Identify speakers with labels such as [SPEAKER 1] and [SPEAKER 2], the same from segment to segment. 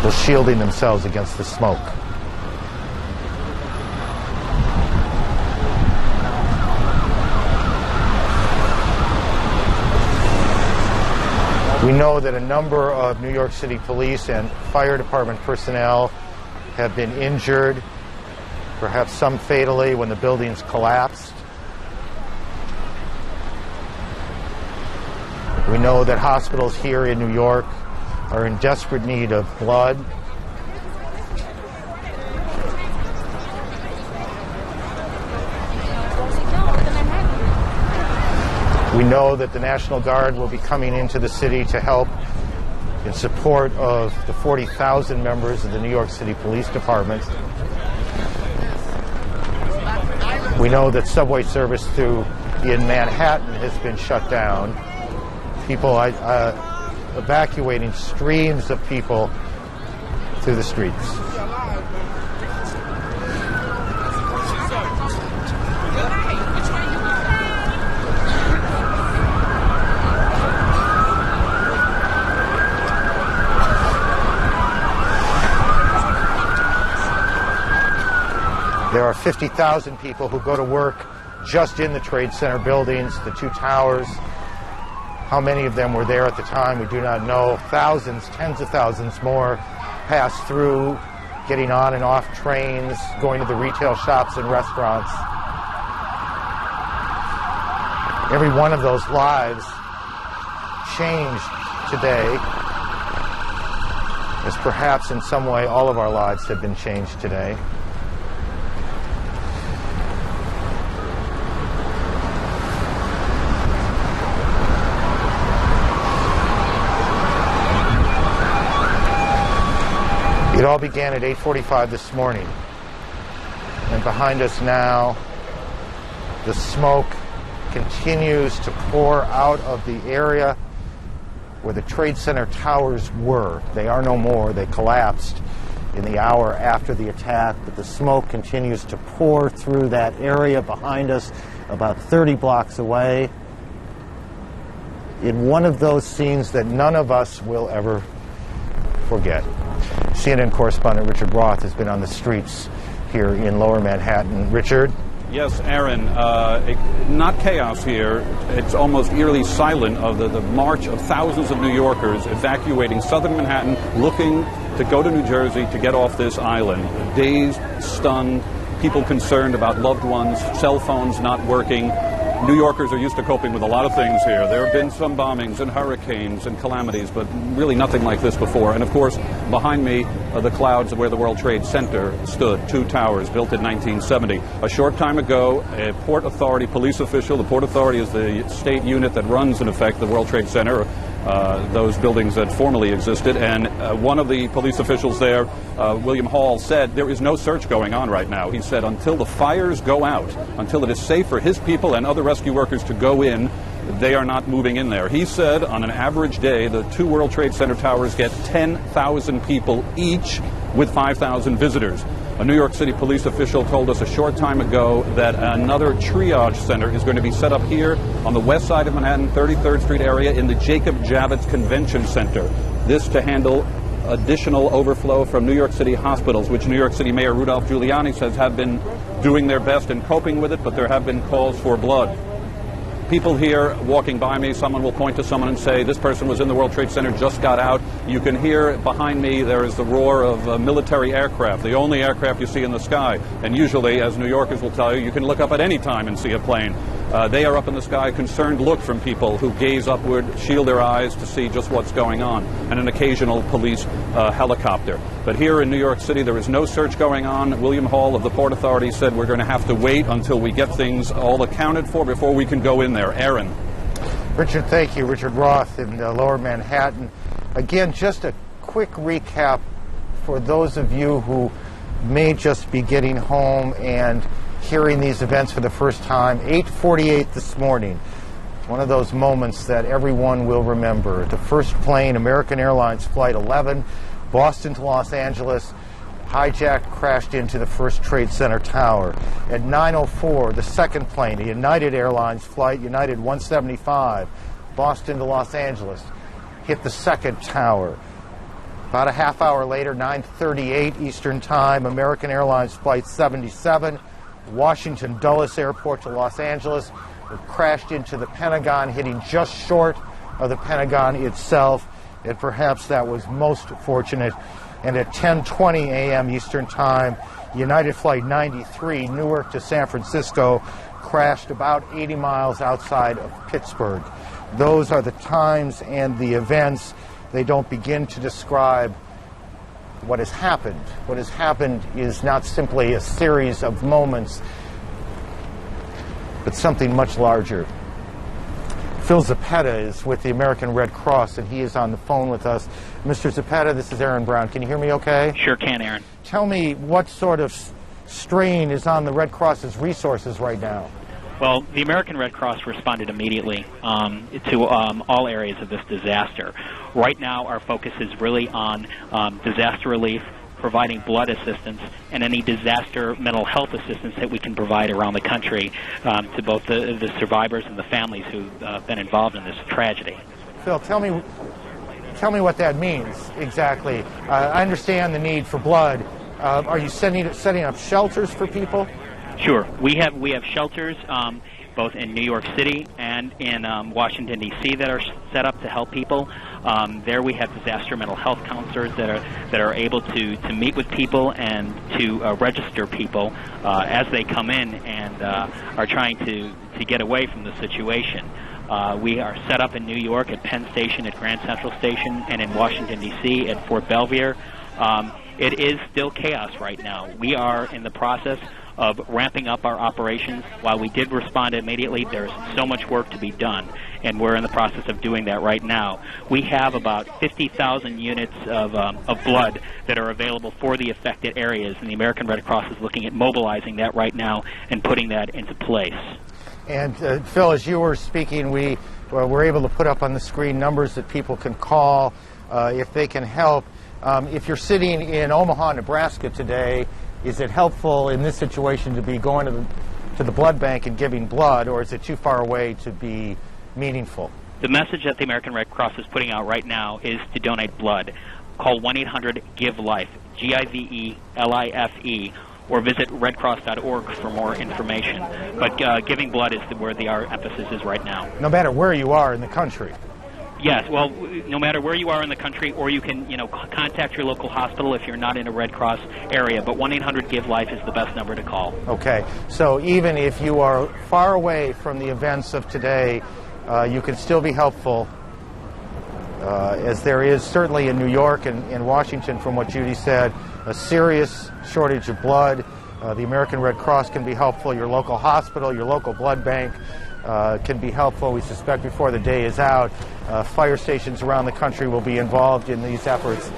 [SPEAKER 1] People shielding themselves against the smoke. We know that a number of New York City police and fire department personnel have been injured, perhaps some fatally, when the buildings collapsed. We know that hospitals here in New York are in desperate need of blood. We know that the National Guard will be coming into the city to help in support of the 40,000 members of the New York City Police Department. We know that subway service in Manhattan has been shut down. People evacuating streams of people through the streets. There are 50,000 people who go to work just in the Trade Center buildings, the two towers. How many of them were there at the time, we do not know. Thousands, tens of thousands more pass through, getting on and off trains, going to the retail shops and restaurants. Every one of those lives changed today, as perhaps in some way all of our lives have been changed today. It all began at 8:45 this morning, and behind us now, the smoke continues to pour out of the area where the Trade Center towers were. They are no more. They collapsed in the hour after the attack, but the smoke continues to pour through that area behind us, about 30 blocks away, in one of those scenes that none of us will ever forget. CNN correspondent Richard Roth has been on the streets here in Lower Manhattan. Richard?
[SPEAKER 2] Yes, Aaron, not chaos here. It's almost eerily silent of the march of thousands of New Yorkers evacuating southern Manhattan, looking to go to New Jersey to get off this island. Dazed, stunned, people concerned about loved ones, cell phones not working. New Yorkers are used to coping with a lot of things here. There have been some bombings and hurricanes and calamities, but really nothing like this before. And of course, behind me are the clouds of where the World Trade Center stood, two towers built in 1970. A short time ago, a Port Authority police official, the Port Authority is the state unit that runs, in effect, the World Trade Center, those buildings that formerly existed, and one of the police officials there, William Hall, said there is no search going on right now. He said until the fires go out, until it is safe for his people and other rescue workers to go in, they are not moving in there. He said on an average day, the two World Trade Center towers get 10,000 people each with 5,000 visitors. A New York City police official told us a short time ago that another triage center is going to be set up here on the west side of Manhattan, 33rd Street area, in the Jacob Javits Convention Center. This to handle additional overflow from New York City hospitals, which New York City Mayor Rudolph Giuliani says have been doing their best in coping with it, but there have been calls for blood. People here walking by me, someone will point to someone and say, this person was in the World Trade Center, just got out. You can hear behind me, there is the roar of military aircraft, the only aircraft you see in the sky. And usually, as New Yorkers will tell you, you can look up at any time and see a plane. They are up in the sky, concerned look from people who gaze upward, shield their eyes to see just what's going on, and an occasional police helicopter. But here in New York City, there is no search going on. William Hall of the Port Authority said we're going to have to wait until we get things all accounted for before we can go in there. Aaron.
[SPEAKER 1] Richard, thank you. Richard Roth in Lower Manhattan. Again, just a quick recap for those of you who may just be getting home and hearing these events for the first time. 8:48 this morning, one of those moments that everyone will remember. The first plane, American Airlines Flight 11, Boston to Los Angeles, hijacked, crashed into the first Trade Center tower. At 9:04, the second plane, a United Airlines flight, United 175, Boston to Los Angeles, hit the second tower. About a half hour later, 9:38 Eastern Time, American Airlines Flight 77, Washington Dulles Airport to Los Angeles, crashed into the Pentagon, hitting just short of the Pentagon itself, and perhaps that was most fortunate. And at 10:20 a.m. Eastern Time, United Flight 93, Newark to San Francisco, crashed about 80 miles outside of Pittsburgh. Those are the times and the events. They don't begin to describe what has happened. What has happened is not simply a series of moments, but something much larger. Phil Zappetta is with the American Red Cross, and he is on the phone with us. Mr. Zappetta, this is Aaron Brown. Can you hear me okay?
[SPEAKER 3] Sure can, Aaron.
[SPEAKER 1] Tell me what sort of strain is on the Red Cross's resources right now?
[SPEAKER 3] Well, the American Red Cross responded immediately to all areas of this disaster. Right now, our focus is really on disaster relief, providing blood assistance, and any disaster mental health assistance that we can provide around the country to both the survivors and the families who've been involved in this tragedy.
[SPEAKER 1] Phil, tell me what that means exactly. I understand the need for blood. Are you setting up shelters for people?
[SPEAKER 3] Sure. We have shelters both in New York City and in Washington, D.C. that are set up to help people. There we have disaster mental health counselors that are able to meet with people and to register people as they come in and are trying to get away from the situation. We are set up in New York at Penn Station, at Grand Central Station, and in Washington, D.C. at Fort Belvedere. It is still chaos right now. We are in the process of ramping up our operations. While we did respond immediately, there's so much work to be done, and we're in the process of doing that right now. We have about 50,000 units of blood that are available for the affected areas, and the American Red Cross is looking at mobilizing that right now and putting that into place.
[SPEAKER 1] And Phil, as you were speaking, we were able to put up on the screen numbers that people can call if they can help. If you're sitting in Omaha, Nebraska today, is it helpful in this situation to be going to the blood bank and giving blood, or is it too far away to be meaningful?
[SPEAKER 3] The message that the American Red Cross is putting out right now is to donate blood. Call 1-800-GIVE-LIFE, GIVELIFE, or visit redcross.org for more information. But giving blood is where our emphasis is right now.
[SPEAKER 1] No matter where you are in the country?
[SPEAKER 3] Yes, well, no matter where you are in the country, or you can, contact your local hospital if you're not in a Red Cross area. But 1-800-GIVE-LIFE is the best number to call. Okay, so even if you are far away from the events of today, you can still be helpful, as there is certainly in New York and Washington, from what Judy said, a serious shortage of blood. The American Red Cross can be helpful. Your local hospital, your local blood bank can be helpful. We suspect before the day is out, fire stations around the country will be involved in these efforts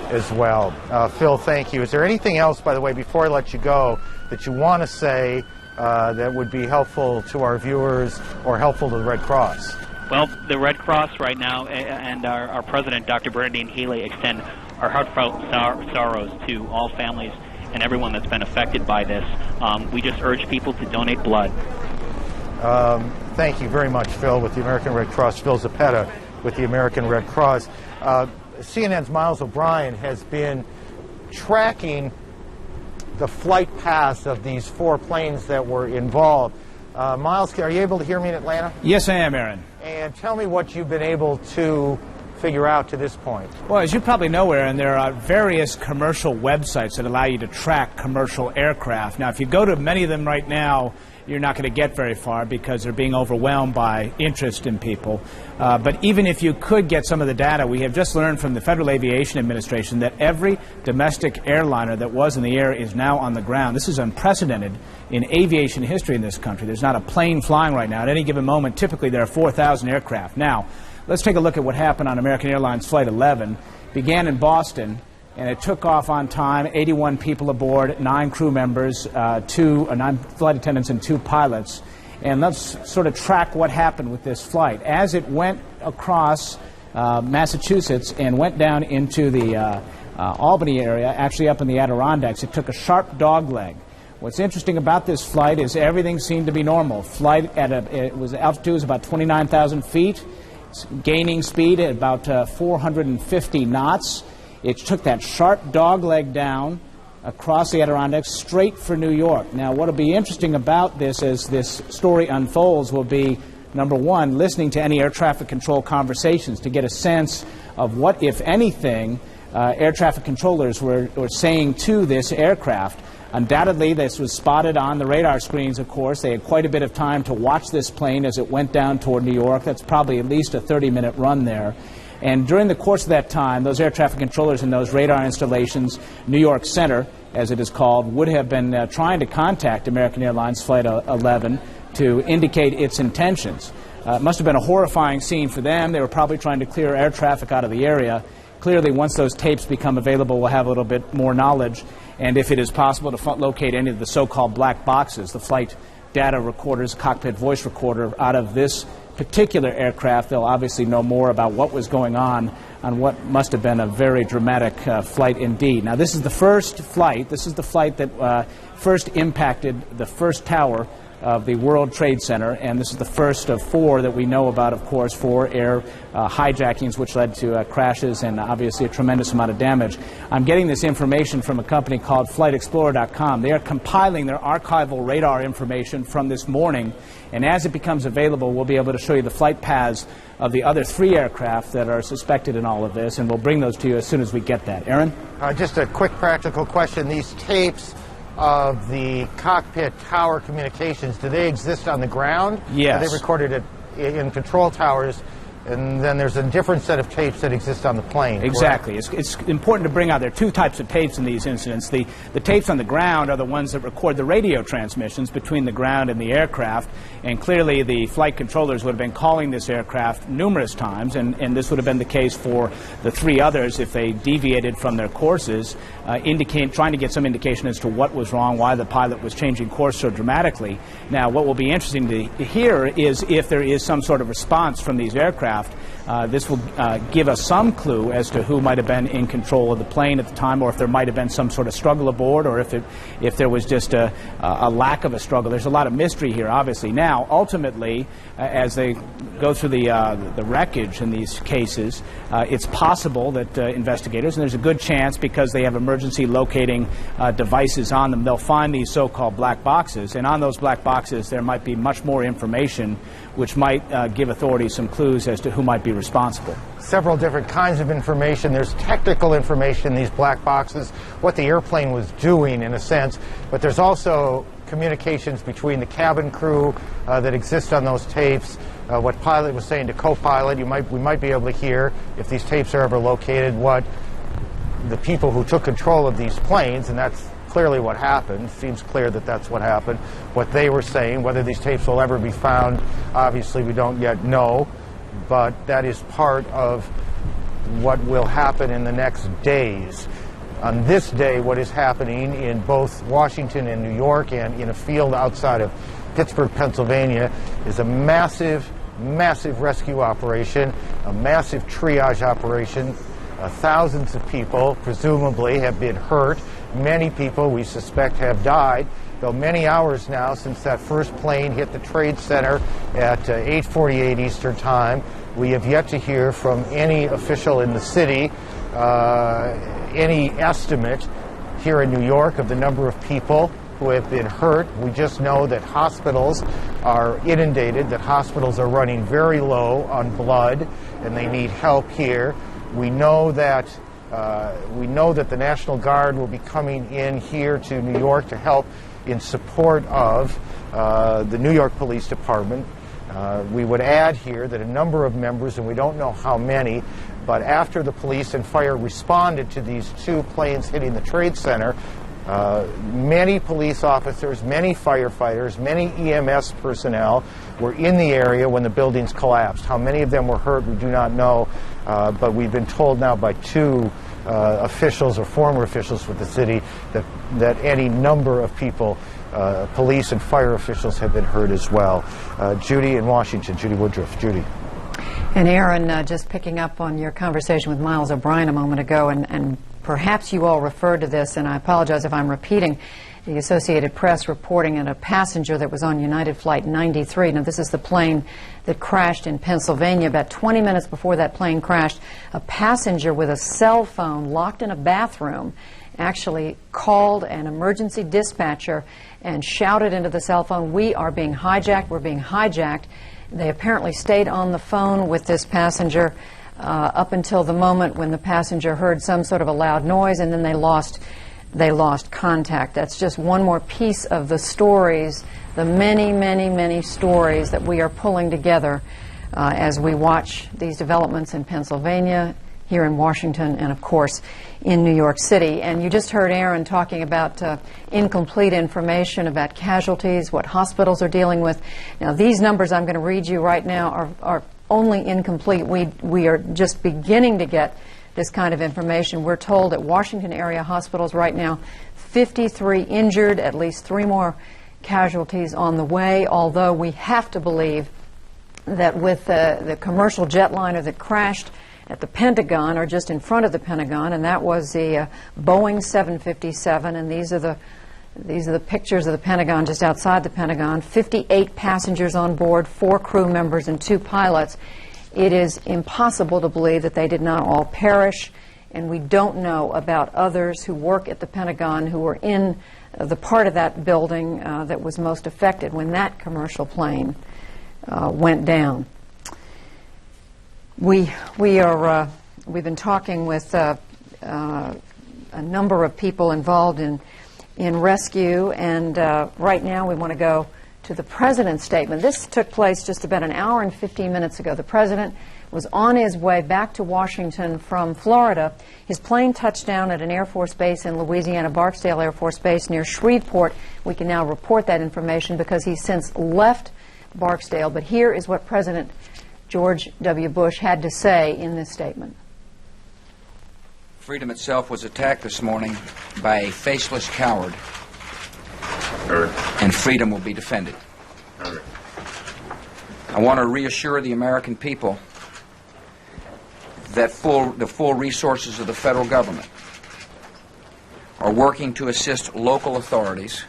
[SPEAKER 3] as well. Phil, thank you. Is there anything else, by the way, before I let you go, that you want to say that would be helpful to our viewers or helpful to the Red Cross? Well, the Red Cross right now and our president, Dr. Bernadine Healy, extend our heartfelt sorrows to all families and everyone that's been affected by this. We just urge people to donate blood.
[SPEAKER 1] Thank you very much, Phil, with the American Red Cross. Phil Zappetta with the American Red Cross. CNN's Miles O'Brien has been tracking the flight paths of these 4 planes that were involved. Miles, are you able to hear me in Atlanta?
[SPEAKER 4] Yes, I am, Aaron.
[SPEAKER 1] And tell me what you've been able to figure out to this point.
[SPEAKER 4] Well, as you probably know, Aaron, there are various commercial websites that allow you to track commercial aircraft. Now, if you go to many of them right now, you're not going to get very far because they're being overwhelmed by interest in people. But even if you could get some of the data, we have just learned from the Federal Aviation Administration that every domestic airliner that was in the air is now on the ground. This is unprecedented in aviation history in this country. There's not a plane flying right now. At any given moment, typically there are 4,000 aircraft. Now, let's take a look at what happened on American Airlines Flight 11. It began in Boston, and it took off on time, 81 people aboard, 9 crew members, 9 flight attendants and 2 pilots. And let's sort of track what happened with this flight. As it went across Massachusetts and went down into the Albany area, actually up in the Adirondacks, it took a sharp dogleg. What's interesting about this flight is everything seemed to be normal. Flight at altitude was about 29,000 feet, gaining speed at about 450 knots. It took that sharp dogleg down across the Adirondacks straight for New York. Now, what will be interesting about this as this story unfolds will be, number one, listening to any air traffic control conversations to get a sense of what, if anything, air traffic controllers were saying to this aircraft. Undoubtedly, this was spotted on the radar screens, of course. They had quite a bit of time to watch this plane as it went down toward New York. That's probably at least a 30-minute run there. And during the course of that time, those air traffic controllers in those radar installations, New York Center, as it is called, would have been trying to contact American Airlines Flight 11 to indicate its intentions. It must have been a horrifying scene for them. They were probably trying to clear air traffic out of the area. Clearly, once those tapes become available, we'll have a little bit more knowledge. And if it is possible to locate any of the so-called black boxes, the flight data recorders, cockpit voice recorder, out of this particular aircraft, they'll obviously know more about what was going on what must have been a very dramatic flight indeed. Now, this is the first flight. This is the flight that first impacted the first tower of the World Trade Center, and this is the first of 4 that we know about, of course, 4 air hijackings, which led to crashes and obviously a tremendous amount of damage. I'm getting this information from a company called FlightExplorer.com. They are compiling their archival radar information from this morning, and as it becomes available, we'll be able to show you the flight paths of the other 3 aircraft that are suspected in all of this, and we'll bring those to you as soon as we get that. Aaron?
[SPEAKER 1] Just a quick practical question. These tapes of the cockpit tower communications, do they exist on the ground?
[SPEAKER 4] Yes.
[SPEAKER 1] Are they recorded in control towers, and then there's a different set of tapes that exist on the plane?
[SPEAKER 4] Exactly. It's important to bring out there are 2 types of tapes in these incidents. The tapes on the ground are the ones that record the radio transmissions between the ground and the aircraft, and clearly the flight controllers would have been calling this aircraft numerous times, and this would have been the case for the 3 others if they deviated from their courses, trying to get some indication as to what was wrong, why the pilot was changing course so dramatically. Now, what will be interesting to hear is if there is some sort of response from these aircraft. This will give us some clue as to who might have been in control of the plane at the time, or if there might have been some sort of struggle aboard, or if there was just a lack of a struggle. There's a lot of mystery here, obviously. Now, ultimately, as they go through the wreckage in these cases, it's possible that investigators, and there's a good chance because they have emergency locating devices on them, they'll find these so-called black boxes, and on those black boxes there might be much more information which might give authorities some clues as to who might be responsible.
[SPEAKER 1] Several different kinds of information. There's technical information in these black boxes, what the airplane was doing in a sense, but there's also communications between the cabin crew that exist on those tapes, what pilot was saying to co-pilot. We might be able to hear, if these tapes are ever located, what the people who took control of these planes, and that's clearly what happened. Seems clear that that's what happened. What they were saying, whether these tapes will ever be found, obviously we don't yet know, but that is part of what will happen in the next days. On this day, what is happening in both Washington and New York and in a field outside of Pittsburgh, Pennsylvania, is a massive, massive rescue operation, a massive triage operation. Thousands of people, presumably, have been hurt. Many people, we suspect, have died, though many hours now since that first plane hit the Trade Center at 8:48 Eastern Time. We have yet to hear from any official in the city, any estimate here in New York of the number of people who have been hurt. We just know that hospitals are inundated, that hospitals are running very low on blood, and they need help here. We know that the National Guard will be coming in here to New York to help in support of the New York Police Department. We would add here that a number of members, and we don't know how many, but after the police and fire responded to these 2 planes hitting the Trade Center, many police officers, many firefighters, many EMS personnel were in the area when the buildings collapsed. How many of them were hurt, we do not know, but we've been told now by 2 officials or former officials with the city that any number of people, police and fire officials, have been hurt as well. Judy in Washington, Judy Woodruff. Judy.
[SPEAKER 5] And Aaron, just picking up on your conversation with Miles O'Brien a moment ago, and perhaps you all referred to this, and I apologize if I'm repeating, the Associated Press reporting on a passenger that was on United Flight 93. Now, this is the plane that crashed in Pennsylvania. About 20 minutes before that plane crashed, a passenger with a cell phone locked in a bathroom actually called an emergency dispatcher and shouted into the cell phone, "We are being hijacked, we're being hijacked." They apparently stayed on the phone with this passenger up until the moment when the passenger heard some sort of a loud noise, and then they lost contact. That's just one more piece of the stories, the many, many, many stories that we are pulling together as we watch these developments in Pennsylvania, here in Washington, and of course in New York City. And you just heard Aaron talking about incomplete information about casualties, what hospitals are dealing with. Now, these numbers I'm going to read you right now are only incomplete. We are just beginning to get this kind of information. We're told at Washington area hospitals right now, 53 injured, at least 3 more casualties on the way, although we have to believe that with the commercial jetliner that crashed at the Pentagon, or just in front of the Pentagon, and that was the Boeing 757, and these are the pictures of the Pentagon just outside the Pentagon, 58 passengers on board, 4 crew members and 2 pilots. It is impossible to believe that they did not all perish, and we don't know about others who work at the Pentagon who were in the part of that building that was most affected when that commercial plane went down. We've been talking with a number of people involved in rescue, and right now we want to go to the President's statement. This took place just about an hour and 15 minutes ago. The President was on his way back to Washington from Florida. His plane touched down at an Air Force base in Louisiana, Barksdale Air Force Base near Shreveport. We can now report that information because he's since left Barksdale. But here is what President George W. Bush had to say in this statement.
[SPEAKER 6] Freedom itself was attacked this morning by a faceless coward, and freedom will be defended. I want to reassure the American people that the full resources of the federal government are working to assist local authorities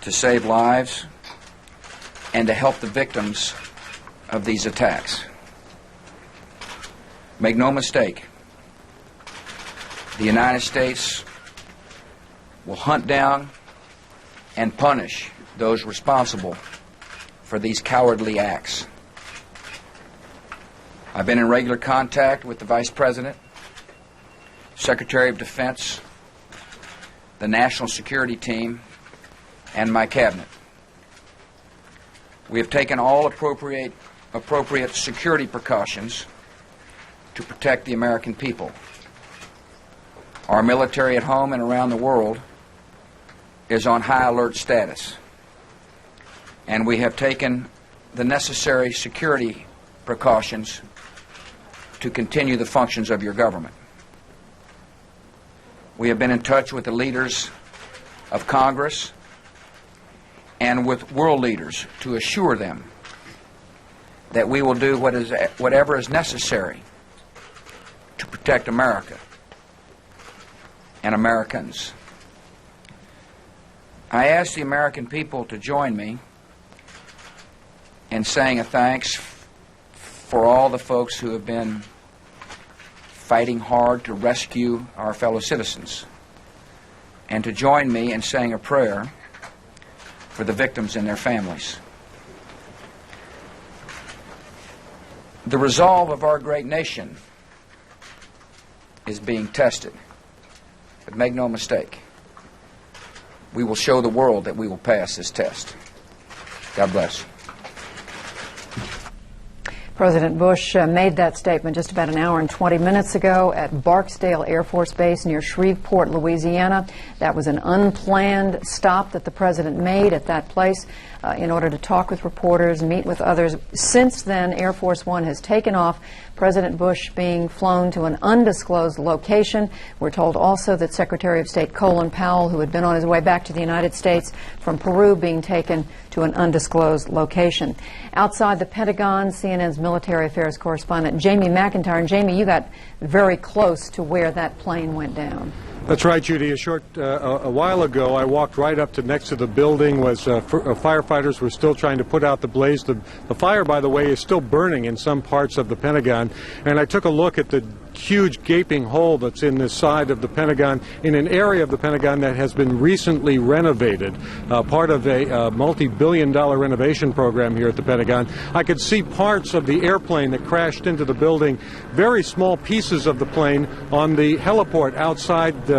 [SPEAKER 6] to save lives and to help the victims of these attacks. Make no mistake, the United States will hunt down and punish those responsible for these cowardly acts. I've been in regular contact with the Vice President, Secretary of Defense, the National Security Team, and my Cabinet. We have taken all appropriate security precautions to protect the American people. Our military at home and around the world is on high alert status, and we have taken the necessary security precautions to continue the functions of your government. We have been in touch with the leaders of Congress and with world leaders to assure them that we will do whatever is necessary to protect America and Americans. I ask the American people to join me in saying a thanks for all the folks who have been fighting hard to rescue our fellow citizens, and to join me in saying a prayer for the victims and their families. The resolve of our great nation is being tested. But make no mistake, we will show the world that we will pass this test. God bless.
[SPEAKER 5] President Bush made that statement just about an hour and 20 minutes ago at Barksdale Air Force Base near Shreveport, Louisiana. That was an unplanned stop that the President made at that place in order to talk with reporters, meet with others. Since then, Air Force One has taken off, President Bush being flown to an undisclosed location. We're told also that Secretary of State Colin Powell, who had been on his way back to the United States from Peru, being taken to an undisclosed location. Outside the Pentagon, CNN's military affairs correspondent Jamie McIntyre. And Jamie, you got very close to where that plane went down.
[SPEAKER 7] That's right, Judy. A while ago, I walked right up to next to the building. Firefighters were still trying to put out the blaze. The fire, by the way, is still burning in some parts of the Pentagon. And I took a look at the huge gaping hole that's in the side of the Pentagon, in an area of the Pentagon that has been recently renovated, part of a multi-billion-dollar renovation program here at the Pentagon. I could see parts of the airplane that crashed into the building, very small pieces of the plane on the heliport outside the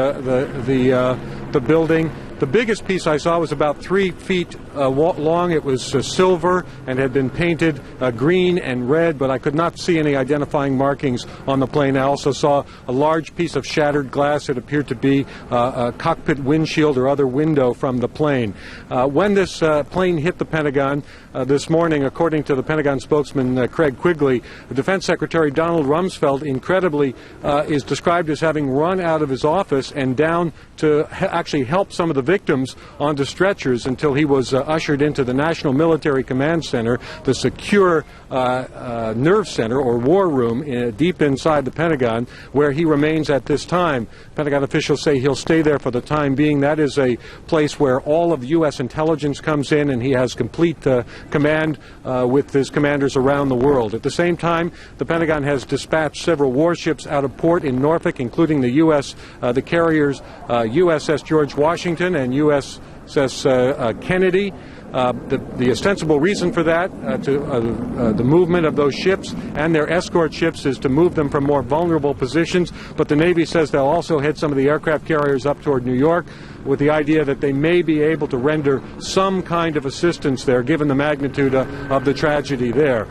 [SPEAKER 7] building. The biggest piece I saw was about 3 feet long. It was silver and had been painted green and red, but I could not see any identifying markings on the plane. I also saw a large piece of shattered glass. It appeared to be a cockpit windshield or other window from the plane. When this plane hit the Pentagon this morning, according to the Pentagon spokesman Craig Quigley, Defense Secretary Donald Rumsfeld incredibly is described as having run out of his office and down to actually help some of the victims onto stretchers until he was ushered into the National Military Command Center, the secure nerve center or war room deep inside the Pentagon, where he remains at this time. Pentagon officials say he'll stay there for the time being. That is a place where all of U.S. intelligence comes in, and he has complete command with his commanders around the world. At the same time, the Pentagon has dispatched several warships out of port in Norfolk, including the carriers USS George Washington and USS Kennedy. The ostensible reason for that, the movement of those ships and their escort ships, is to move them from more vulnerable positions. But the Navy says they'll also head some of the aircraft carriers up toward New York with the idea that they may be able to render some kind of assistance there, given the magnitude of the tragedy there.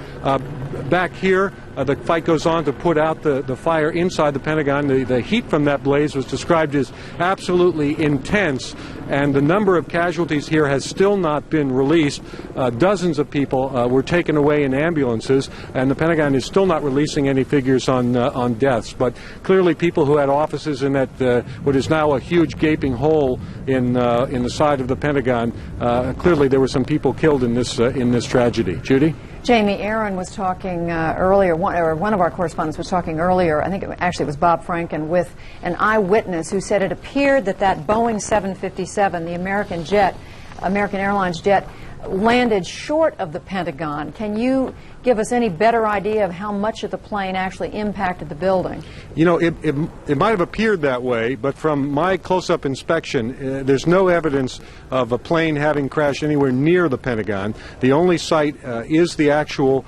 [SPEAKER 7] Back here, the fight goes on to put out the fire inside the Pentagon. The heat from that blaze was described as absolutely intense, and the number of casualties here has still not been released. Dozens of people were taken away in ambulances, and the Pentagon is still not releasing any figures on deaths. But clearly people who had offices in that what is now a huge gaping hole in the side of the Pentagon, clearly there were some people killed in this tragedy. Judy?
[SPEAKER 5] Jamie, Aaron was talking earlier, one of our correspondents was talking earlier, I think it was Bob Franken, with an eyewitness who said it appeared that Boeing 757, the American Airlines jet, landed short of the Pentagon. Can you give us any better idea of how much of the plane actually impacted the building?
[SPEAKER 7] You know, it might have appeared that way, but from my close-up inspection, there's no evidence of a plane having crashed anywhere near the Pentagon. The only site is the actual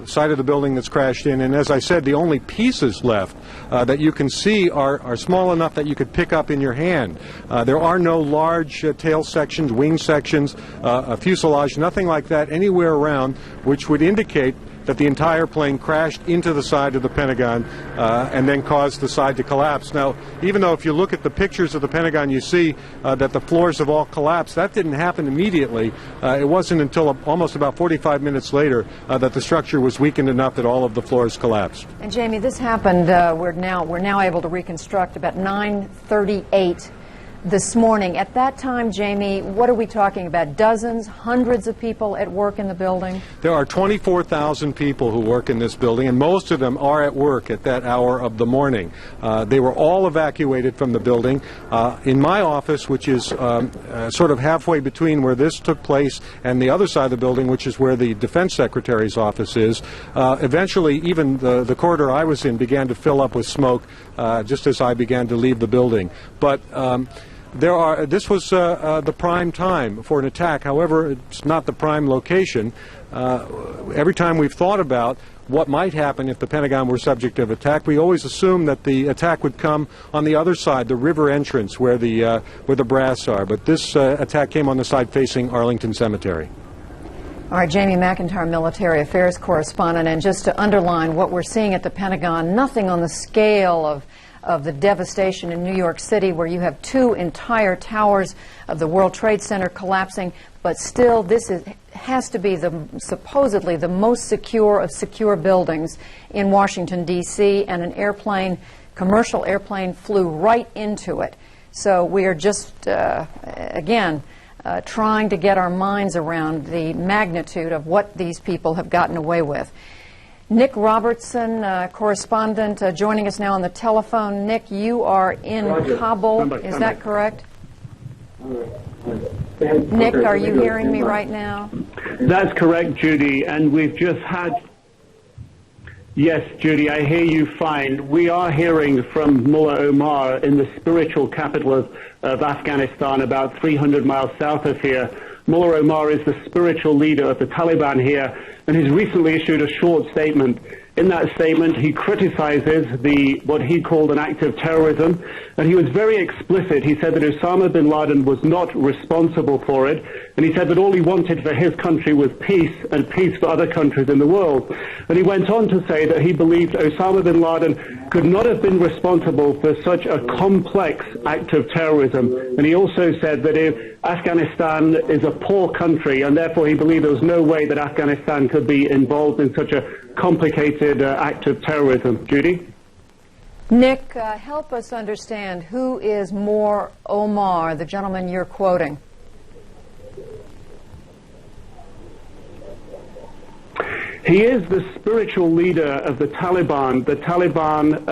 [SPEAKER 7] side of the building that's crashed in, and as I said, the only pieces left that you can see are small enough that you could pick up in your hand. There are no large tail sections, wing sections, fuselage, nothing like that anywhere around, which would indicate that the entire plane crashed into the side of the Pentagon and then caused the side to collapse. Now, even though if you look at the pictures of the Pentagon, you see that the floors have all collapsed, that didn't happen immediately. It wasn't until almost about 45 minutes later that the structure was weakened enough that all of the floors collapsed.
[SPEAKER 5] And Jamie, this happened, we're now able to reconstruct about 9:38 this morning. At that time, Jamie, what are we talking about? Dozens, hundreds of people at work in the building?
[SPEAKER 7] There are 24,000 people who work in this building, and most of them are at work at that hour of the morning. They were all evacuated from the building. In my office, which is sort of halfway between where this took place and the other side of the building, which is where the Defense Secretary's office is, eventually even the corridor I was in began to fill up with smoke just as I began to leave the building. But this was the prime time for an attack. However, it's not the prime location. Every time we've thought about what might happen if the Pentagon were subject of attack, we always assumed that the attack would come on the other side, the river entrance where the brass are. But this attack came on the side facing Arlington Cemetery.
[SPEAKER 5] All right, Jamie McIntyre, military affairs correspondent, and just to underline what we're seeing at the Pentagon, nothing on the scale of the devastation in New York City, where you have 2 entire towers of the World Trade Center collapsing, but still this has to be supposedly the most secure of secure buildings in Washington, D.C., and an commercial airplane flew right into it. So we are just, again, trying to get our minds around the magnitude of what these people have gotten away with. Nick Robertson, correspondent, joining us now on the telephone. Nick, you are in Kabul. Is that correct? Nick, are you hearing me right now?
[SPEAKER 8] That's correct, Judy. And we've just had... Yes, Judy, I hear you fine. We are hearing from Mullah Omar in the spiritual capital of Afghanistan, about 300 miles south of here. Mullah Omar is the spiritual leader of the Taliban here, and he's recently issued a short statement. In that statement, he criticizes what he called an act of terrorism, and he was very explicit. He said that Osama bin Laden was not responsible for it, and he said that all he wanted for his country was peace, and peace for other countries in the world. And he went on to say that he believed Osama bin Laden could not have been responsible for such a complex act of terrorism. And he also said that if Afghanistan is a poor country, and therefore he believed there was no way that Afghanistan could be involved in such a complicated act of terrorism. Judy?
[SPEAKER 5] Nick, help us understand, who is Mullah Omar, the gentleman you're quoting?
[SPEAKER 8] He is the spiritual leader of the Taliban. The Taliban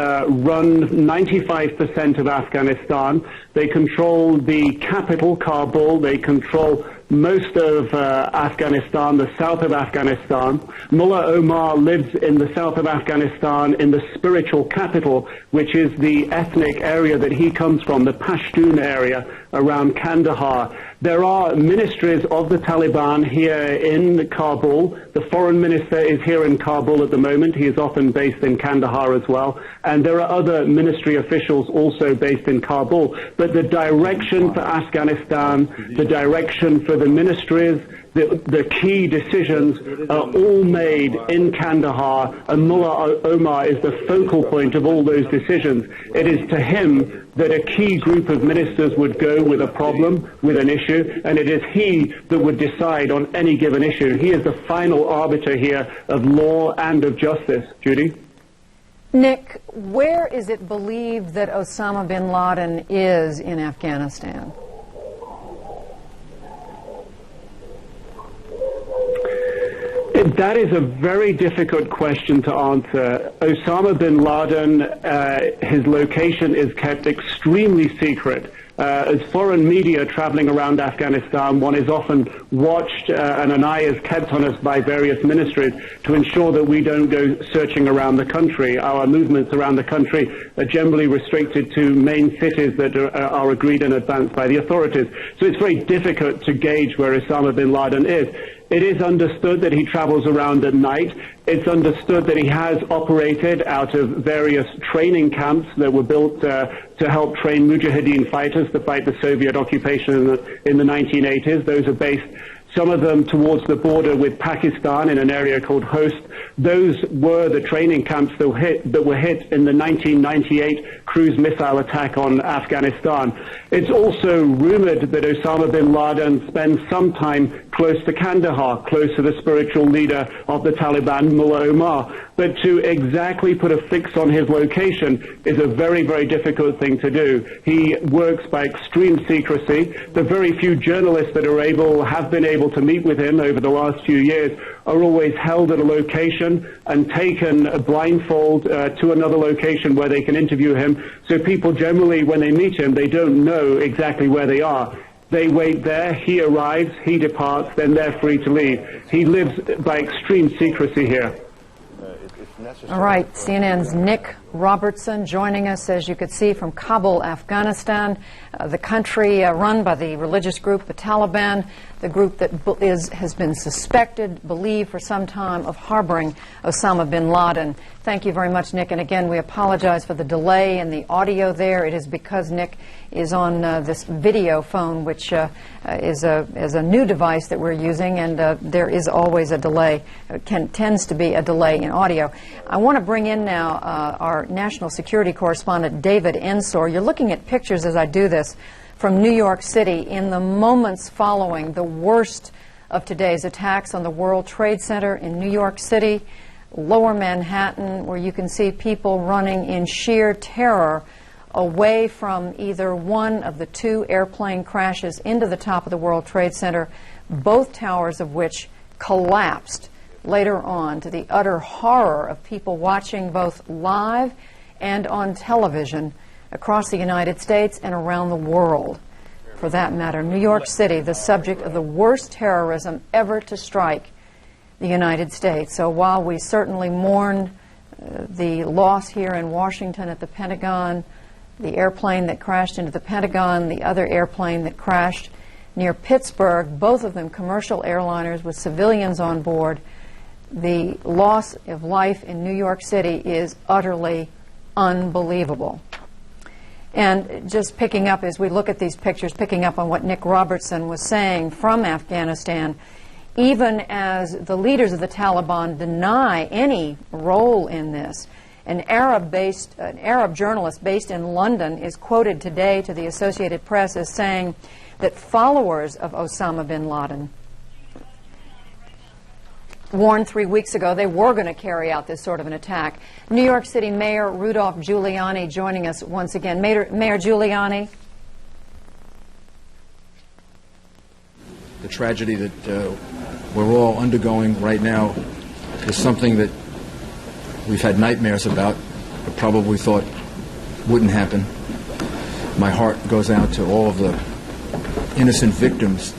[SPEAKER 8] run 95% of Afghanistan. They control the capital, Kabul. They control most of Afghanistan, the south of Afghanistan. Mullah Omar lives in the south of Afghanistan in the spiritual capital, which is the ethnic area that he comes from, the Pashtun area around Kandahar. There are ministries of the Taliban here in Kabul. The foreign minister is here in Kabul at the moment. He is often based in Kandahar as well. And there are other ministry officials also based in Kabul. But the direction for Afghanistan, the direction for the ministries, the key decisions are all made in Kandahar, and Mullah Omar is the focal point of all those decisions. It is to him that a key group of ministers would go with a problem, with an issue, and it is he that would decide on any given issue. He is the final arbiter here of law and of justice. Judy?
[SPEAKER 5] Nick, where is it believed that Osama bin Laden is in Afghanistan?
[SPEAKER 8] That is a very difficult question to answer. Osama bin Laden, his location is kept extremely secret. As foreign media traveling around Afghanistan, one is often watched and an eye is kept on us by various ministries to ensure that we don't go searching around the country. Our movements around the country are generally restricted to main cities that are agreed in advance by the authorities. So it's very difficult to gauge where Osama bin Laden is. It is understood that he travels around at night. It's understood that he has operated out of various training camps that were built to help train Mujahideen fighters to fight the Soviet occupation in the 1980s. Those are based, some of them towards the border with Pakistan in an area called Host. Those were the training camps that were hit in the 1998 cruise missile attack on Afghanistan. It's also rumored that Osama bin Laden spends some time close to Kandahar, close to the spiritual leader of the Taliban, Mullah Omar. But to exactly put a fix on his location is a very, very difficult thing to do. He works by extreme secrecy. The very few journalists that have been able to meet with him over the last few years are always held at a location and taken blindfold to another location where they can interview him. So people generally, when they meet him, they don't know exactly where they are. They wait there, he arrives, he departs, then they're free to leave. He lives by extreme secrecy here.
[SPEAKER 5] All right, CNN's Nick Robertson joining us, as you could see, from Kabul, Afghanistan, the country run by the religious group, the Taliban, the group that has been suspected, believed for some time, of harboring Osama bin Laden. Thank you very much, Nick. And again, we apologize for the delay in the audio there. It is because Nick is on this video phone, which is a new device that we're using, and there is always a delay. Tends to be a delay in audio. I want to bring in now our national security correspondent, David Ensor. You're looking at pictures as I do this from New York City in the moments following the worst of today's attacks on the World Trade Center in New York City, Lower Manhattan, where you can see people running in sheer terror away from either one of the two airplane crashes into the top of the World Trade Center, both towers of which collapsed later on to the utter horror of people watching both live and on television across the United States and around the world. For that matter, New York City, the subject of the worst terrorism ever to strike the United States. So while we certainly mourn the loss here in Washington at the Pentagon, the airplane that crashed into the Pentagon, the other airplane that crashed near Pittsburgh, both of them commercial airliners with civilians on board, the loss of life in New York City is utterly unbelievable. And just picking up, as we look at these pictures, picking up on what Nick Robertson was saying from Afghanistan, even as the leaders of the Taliban deny any role in this, an Arab journalist based in London is quoted today to the Associated Press as saying that followers of Osama bin Laden warned 3 weeks ago they were going to carry out this sort of an attack. New York City Mayor Rudolph Giuliani joining us once again. Mayor Giuliani.
[SPEAKER 9] The tragedy that we're all undergoing right now is something that we've had nightmares about, but probably thought wouldn't happen. My heart goes out to all of the innocent victims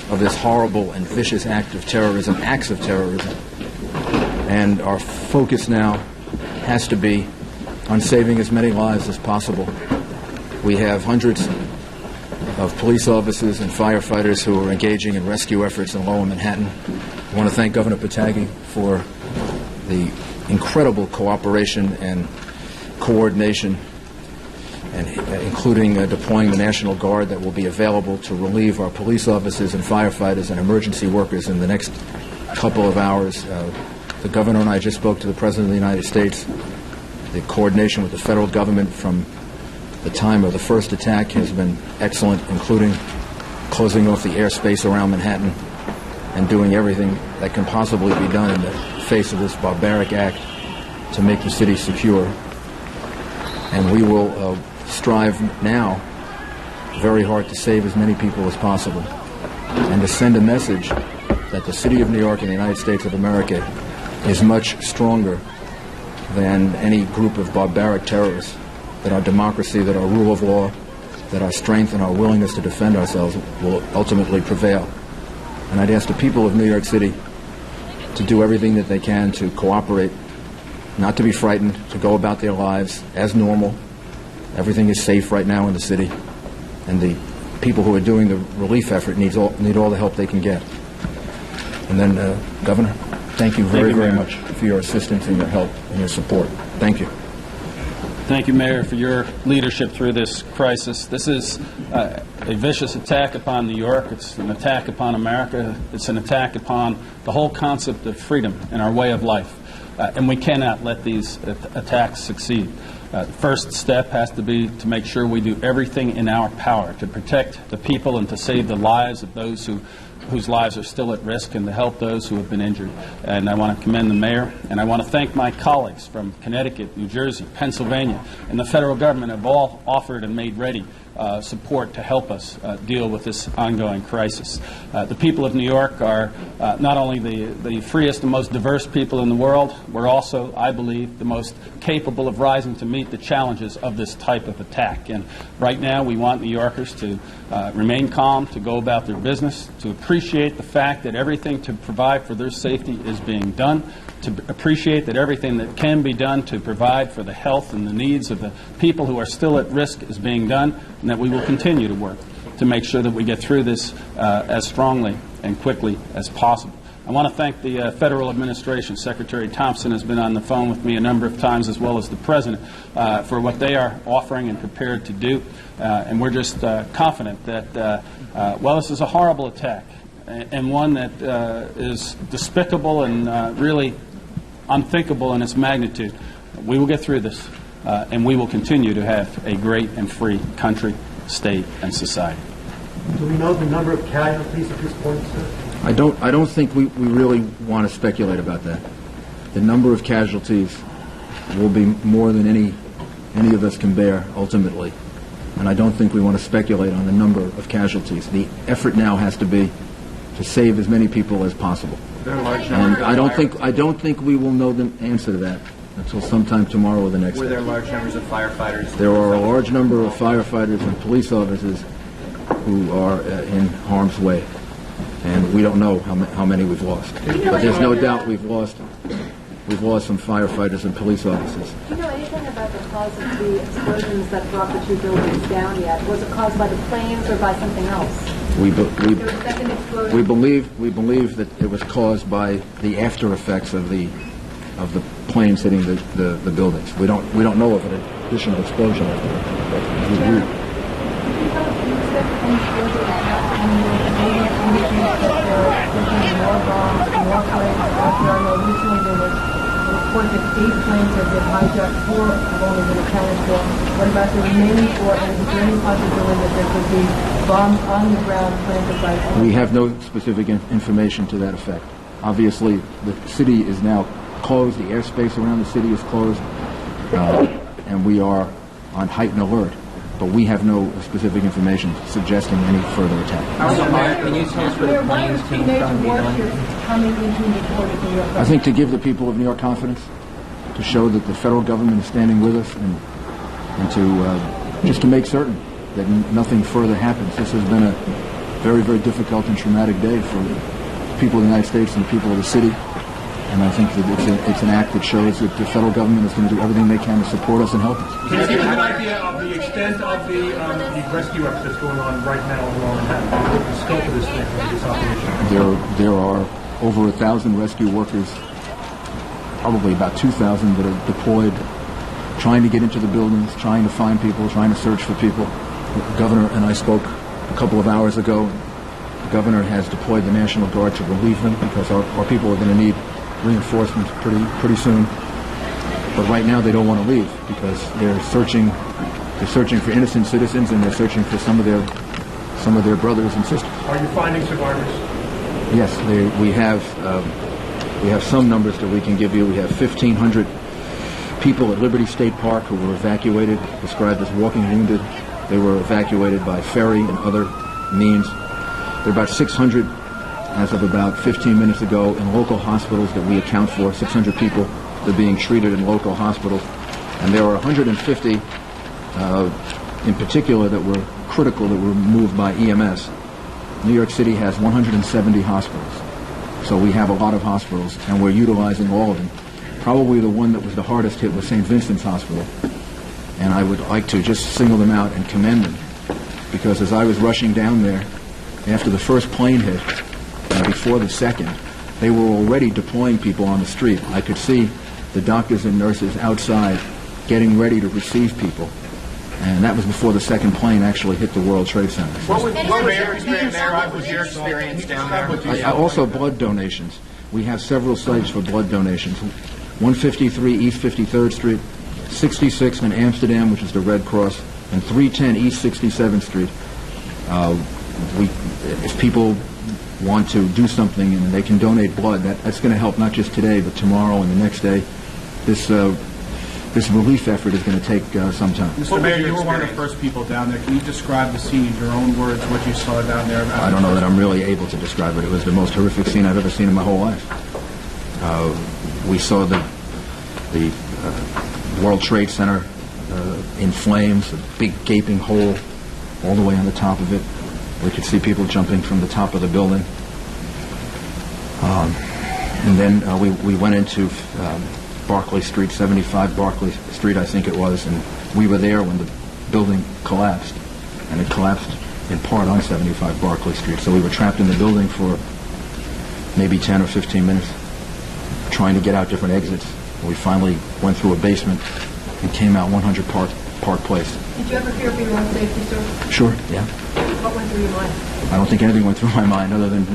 [SPEAKER 9] of this horrible and vicious acts of terrorism. And our focus now has to be on saving as many lives as possible. We have hundreds of police officers and firefighters who are engaging in rescue efforts in Lower Manhattan. I want to thank Governor Pataki for the incredible cooperation and coordination, and including deploying the National Guard that will be available to relieve our police officers and firefighters and emergency workers in the next couple of hours. The governor and I just spoke to the President of the United States. The coordination with the federal government from the time of the first attack has been excellent, including closing off the airspace around Manhattan and doing everything that can possibly be done in the face of this barbaric act to make the city secure. And we will strive now very hard to save as many people as possible and to send a message that the city of New York and the United States of America is much stronger than any group of barbaric terrorists, that our democracy, that our rule of law, that our strength and our willingness to defend ourselves will ultimately prevail. And I'd ask the people of New York City to do everything that they can to cooperate, not to be frightened, to go about their lives as normal. Everything is safe right now in the city, and the people who are doing the relief effort need all the help they can get. And then, Governor, thank you very much for your assistance and your help and your support. Thank you.
[SPEAKER 10] Thank you, Mayor, for your leadership through this crisis. This is a vicious attack upon New York. It's an attack upon America. It's an attack upon the whole concept of freedom and our way of life. And we cannot let these attacks succeed. The first step has to be to make sure we do everything in our power to protect the people and to save the lives of those whose lives are still at risk and to help those who have been injured. And I want to commend the mayor, and I want to thank my colleagues from Connecticut, New Jersey, Pennsylvania, and the federal government have all offered and made ready support to help us deal with this ongoing crisis. The people of New York are not only the freest and most diverse people in the world, we're also, I believe, the most capable of rising to meet the challenges of this type of attack. And right now we want New Yorkers to remain calm, to go about their business, to appreciate the fact that everything to provide for their safety is being done, to appreciate that everything that can be done to provide for the health and the needs of the people who are still at risk is being done, and that we will continue to work to make sure that we get through this as strongly and quickly as possible. I want to thank the federal administration. Secretary Thompson has been on the phone with me a number of times, as well as the President, for what they are offering and prepared to do. And we're just confident that, while this is a horrible attack and one that is despicable and really unthinkable in its magnitude, we will get through this, and we will continue to have a great and free country, state, and society.
[SPEAKER 11] Do we know the number of casualties at this point, sir?
[SPEAKER 9] I don't think we really want to speculate about that. The number of casualties will be more than any of us can bear ultimately, and I don't think we want to speculate on the number of casualties. The effort now has to be to save as many people as possible. And I don't think we will know the answer to that until sometime tomorrow or the next day.
[SPEAKER 12] Were there large numbers of firefighters?
[SPEAKER 9] There are a large number of firefighters and police officers who are in harm's way, and we don't know how many we've lost. But there's no doubt we've lost some firefighters and police officers.
[SPEAKER 13] Do you know anything about the cause of the explosions that brought the two buildings down yet? Was it caused by the planes or by something else?
[SPEAKER 9] We believe that it was caused by the after effects of the planes hitting the buildings. We don't know of an additional explosion.
[SPEAKER 13] Reports that 8 planes have been hijacked, 4 have only been accounted for. What about the remaining 4? And is there any possibility that there could be bombs on the ground planted by?
[SPEAKER 9] We have no specific information to that effect. Obviously, the city is now closed. The airspace around the city is closed, and we are on heightened alert. But we have no specific information suggesting any further attack.
[SPEAKER 12] Can you tell us where the planes came from?
[SPEAKER 9] I think to give the people of New York confidence, to show that the federal government is standing with us, and to just to make certain that nothing further happens. This has been a very, very difficult and traumatic day for people of the United States and the people of the city. And I think that it's an act that shows that the federal government is going to do everything they can to support us and help us.
[SPEAKER 11] Can you give us an idea of the extent of the rescue effort that's going on right now in Lower Manhattan? The scope of this thing, this operation?
[SPEAKER 9] There are over 1,000 rescue workers, probably about 2,000 that are deployed, trying to get into the buildings, trying to find people, trying to search for people. The governor and I spoke a couple of hours ago. The governor has deployed the National Guard to relieve them because our people are going to need reinforcements pretty soon. But right now they don't want to leave because they're searching for innocent citizens, and they're searching for some of their brothers and sisters.
[SPEAKER 11] Are you finding survivors?
[SPEAKER 9] Yes, we have some numbers that we can give you. We have 1,500 people at Liberty State Park who were evacuated, described as walking wounded. They were evacuated by ferry and other means. There are about 600 as of about 15 minutes ago in local hospitals that we account for. 600 people that are being treated in local hospitals. And there are 150 in particular that were critical, that were moved by EMS. New York City has 170 hospitals. So we have a lot of hospitals, and we're utilizing all of them. Probably the one that was the hardest hit was St. Vincent's Hospital. And I would like to just single them out and commend them, because as I was rushing down there, after the first plane hit, before the second, they were already deploying people on the street. I could see the doctors and nurses outside getting ready to receive people. And that was before the second plane actually hit the World Trade Center.
[SPEAKER 11] What was your experience down there?
[SPEAKER 9] Also blood donations. We have several sites for blood donations. 153 East 53rd Street, 66 in Amsterdam, which is the Red Cross, and 310 East 67th Street. If people want to do something and they can donate blood, that's going to help not just today, but tomorrow and the next day. This relief effort is going to take some time.
[SPEAKER 14] Mr. Mayor, you were one of the first people down there. Can you describe the scene in your own words, what you saw down there?
[SPEAKER 9] I don't know that I'm really able to describe it. It was the most horrific scene I've ever seen in my whole life. We saw the World Trade Center in flames, a big gaping hole all the way on the top of it. We could see people jumping from the top of the building. And then we went into Barclay Street, 75 Barclay Street, I think it was, and we were there when the building collapsed, and it collapsed in part on 75 Barclay Street. So we were trapped in the building for maybe 10 or 15 minutes, trying to get out different exits. We finally went through a basement and came out 100 Park Place.
[SPEAKER 13] Did you ever fear for your own safety, sir?
[SPEAKER 9] Sure, yeah.
[SPEAKER 13] What went through your mind?
[SPEAKER 9] I don't think anything went through my mind other than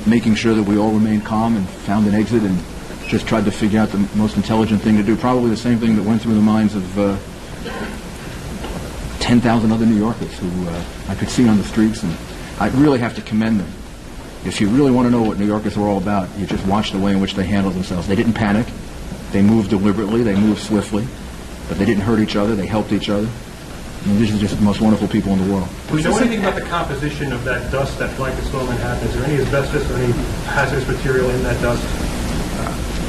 [SPEAKER 9] making sure that we all remained calm and found an exit and just tried to figure out the most intelligent thing to do. Probably the same thing that went through the minds of 10,000 other New Yorkers who I could see on the streets, and I really have to commend them. If you really want to know what New Yorkers are all about, you just watch the way in which they handle themselves. They didn't panic. They moved deliberately. They moved swiftly. But they didn't hurt each other. They helped each other. And these are just the most wonderful people in the world.
[SPEAKER 11] Do we know anything about the composition of that dust that blankets Lower Manhattan? Is there any asbestos or any hazardous material in that dust?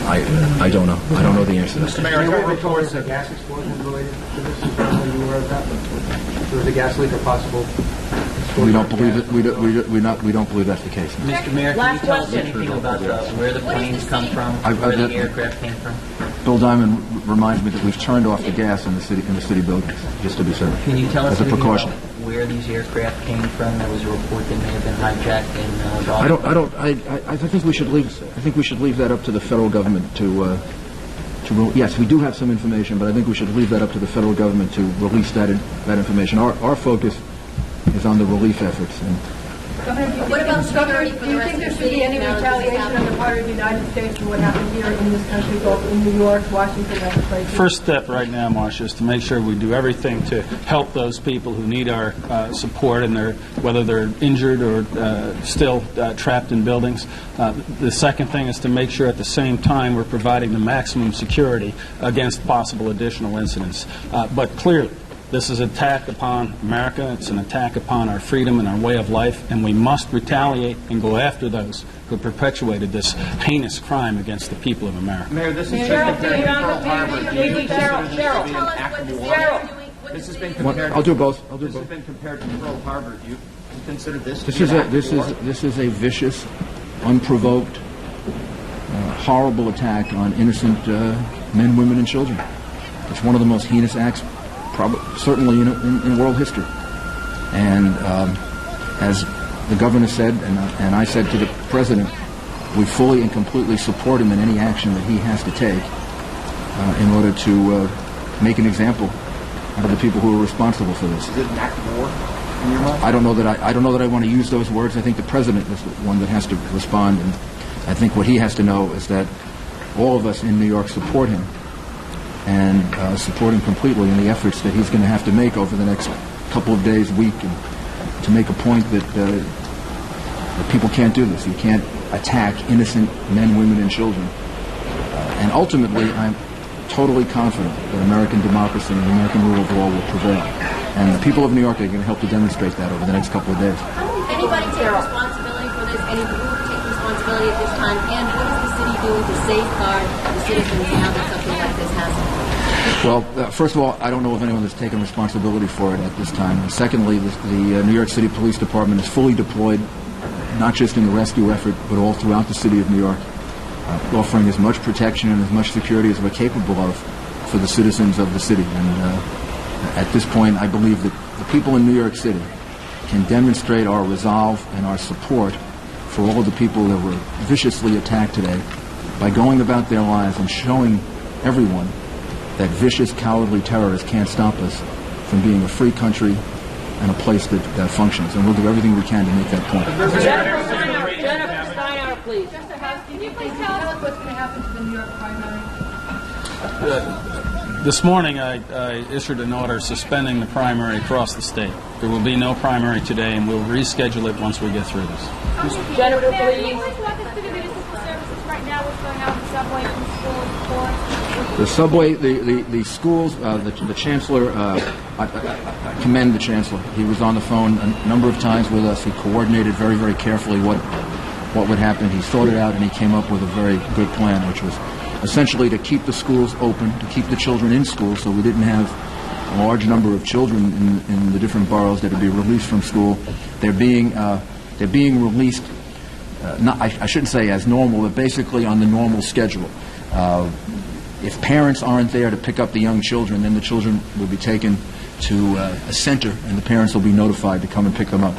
[SPEAKER 9] I don't know. I don't know the answer to that.
[SPEAKER 11] Mr. Mayor, I got reports of gas explosions related to this. Are you aware of that? There was a gas leak or possible...
[SPEAKER 9] We don't believe it. We don't believe that's the case.
[SPEAKER 12] Mr. Mayor, can you tell us anything about where the planes come from, where the aircraft came from?
[SPEAKER 9] Bill Diamond reminds me that we've turned off the gas in the city buildings, just to be certain.
[SPEAKER 12] Can you tell us
[SPEAKER 9] as a
[SPEAKER 12] anything
[SPEAKER 9] precaution?
[SPEAKER 12] about where these aircraft came from? There was a report they may have been hijacked in
[SPEAKER 9] I think we should leave. I think we should leave that up to the federal government to. Yes, we do have some information, but I think we should leave that up to the federal government to release that information. Our focus is on the relief efforts. And
[SPEAKER 13] what about security for the rest of the city? Do you think there should be any retaliation on the part of the United States for what happened here in this country, both in New York, Washington, other places?
[SPEAKER 10] First step right now, Marcia, is to make sure we do everything to help those people who need our support, and whether they're injured or still trapped in buildings. The second thing is to make sure at the same time we're providing the maximum security against possible additional incidents. But clearly, this is an attack upon America. It's an attack upon our freedom and our way of life, and we must retaliate and go after those who perpetuated this heinous crime against the people of America.
[SPEAKER 12] Mayor, this is just compared to Pearl Harbor. This has been compared.
[SPEAKER 9] I'll do both.
[SPEAKER 12] This has been compared to Pearl Harbor. Do you consider this?
[SPEAKER 9] This is a vicious, unprovoked, horrible attack on innocent men, women, and children. It's one of the most heinous acts, certainly in world history. And as the governor said, and I said to the president, we fully and completely support him in any action that he has to take in order to make an example out of the people who are responsible for this.
[SPEAKER 6] Is it an act of war in your mind?
[SPEAKER 9] I don't know that I want to use those words. I think the president is the one that has to respond, and I think what he has to know is that all of us in New York support him, and support him completely in the efforts that he's going to have to make over the next couple of days, week, and to make a point that people can't do this. You can't attack innocent men, women, and children. And ultimately, I'm totally confident that American democracy and the American rule of law will prevail. And the people of New York are going to help to demonstrate that over the next couple of days.
[SPEAKER 15] Anybody take responsibility for this? Any group take responsibility at this time? And what is the city doing to safeguard the citizens now that something like this happens?
[SPEAKER 9] Well, first of all, I don't know of anyone that's taken responsibility for it at this time. And secondly, the New York City Police Department is fully deployed, not just in the rescue effort, but all throughout the city of New York, offering as much protection and as much security as we're capable of for the citizens of the city. And at this point, I believe that the people in New York City can demonstrate our resolve and our support for all of the people that were viciously attacked today by going about their lives and showing everyone that vicious, cowardly terrorists can't stop us from being a free country and a place that functions. And we'll do everything we can to make that point.
[SPEAKER 13] Jennifer Steiner, please. Can you please tell us what's going to happen to the New York primary?
[SPEAKER 10] This morning, I issued an order suspending the primary across the state. There will be no primary today, and we'll reschedule it once we get through this.
[SPEAKER 13] Jennifer, please.
[SPEAKER 15] Can you walk us through the municipal services right now? What's going on with the subway and the schools?
[SPEAKER 9] The subway, the schools, the chancellor, I commend the chancellor. He was on the phone a number of times with us. He coordinated very, very carefully what would happen. He thought it out, and he came up with a very good plan, which was essentially to keep the schools open, to keep the children in school, so we didn't have a large number of children in the different boroughs that would be released from school. They're being released. I shouldn't say as normal, but basically on the normal schedule. If parents aren't there to pick up the young children, then the children will be taken to a center, and the parents will be notified to come and pick them up.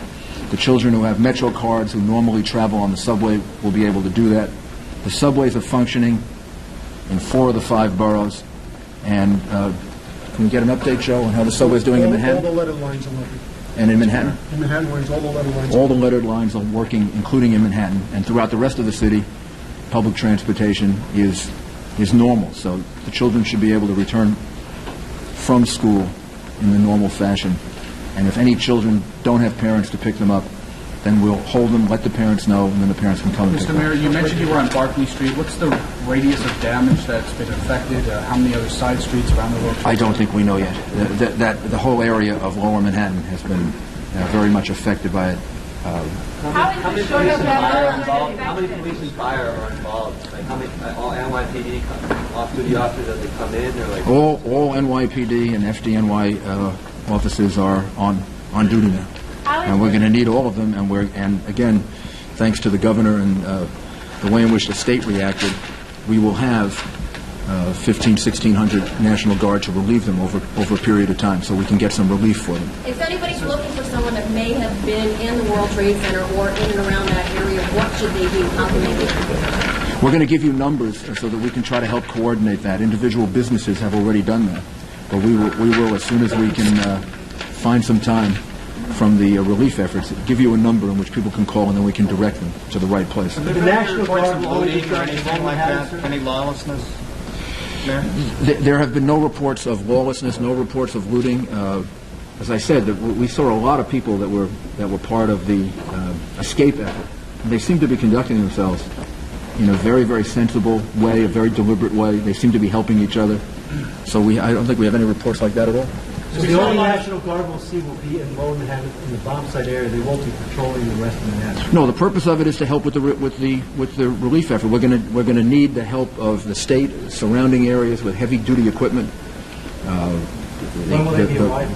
[SPEAKER 9] The children who have Metro cards, who normally travel on the subway, will be able to do that. The subways are functioning in 4 of the 5 boroughs. And can we get an update, Joe, on how the subway is doing in Manhattan?
[SPEAKER 11] All the lettered lines are working.
[SPEAKER 9] And in Manhattan?
[SPEAKER 11] In Manhattan, all the lettered lines.
[SPEAKER 9] All the lettered lines are working, including in Manhattan. And throughout the rest of the city, public transportation is normal. So the children should be able to return from school in the normal fashion. And if any children don't have parents to pick them up, then we'll hold them, let the parents know, and then the parents can come and pick
[SPEAKER 14] Mr.
[SPEAKER 9] them
[SPEAKER 14] Mayor,
[SPEAKER 9] up.
[SPEAKER 14] you mentioned you were on Barclay Street. What's the radius of damage that's been affected? How many other side streets around the world?
[SPEAKER 9] I don't think we know yet. The whole area of Lower Manhattan has been very much affected by it.
[SPEAKER 12] How many police and fire are involved? Like how many all NYPD off-duty officers they come in? Or like
[SPEAKER 9] All NYPD and FDNY officers are on duty now, and we're going to need all of them. And again, thanks to the governor and the way in which the state reacted, we will have 1,600 National Guard to relieve them over a period of time, so we can get some relief for them.
[SPEAKER 15] If anybody's looking for someone that may have been in the World Trade Center or in and around that area, what should they do? How can they do?
[SPEAKER 9] We're going to give you numbers so that we can try to help coordinate that. Individual businesses have already done that, but we will as soon as we can find some time from the relief efforts, give you a number in which people can call, and then we can direct them to the right place.
[SPEAKER 12] The National Guard looting or anything like that? Any lawlessness?
[SPEAKER 9] There have been no reports of lawlessness, no reports of looting. As I said, we saw a lot of people that were part of the escape effort. And they seem to be conducting themselves in a very, very sensible way, a very deliberate way. They seem to be helping each other. So I don't think we have any reports like that at all.
[SPEAKER 16] So the only National Guard we'll see will be in Lower Manhattan in the bomb site area. They won't be patrolling the rest of Manhattan.
[SPEAKER 9] No, the purpose of it is to help with the relief effort. We're going to need the help of the state, surrounding areas with heavy duty equipment.
[SPEAKER 16] When will they be arriving?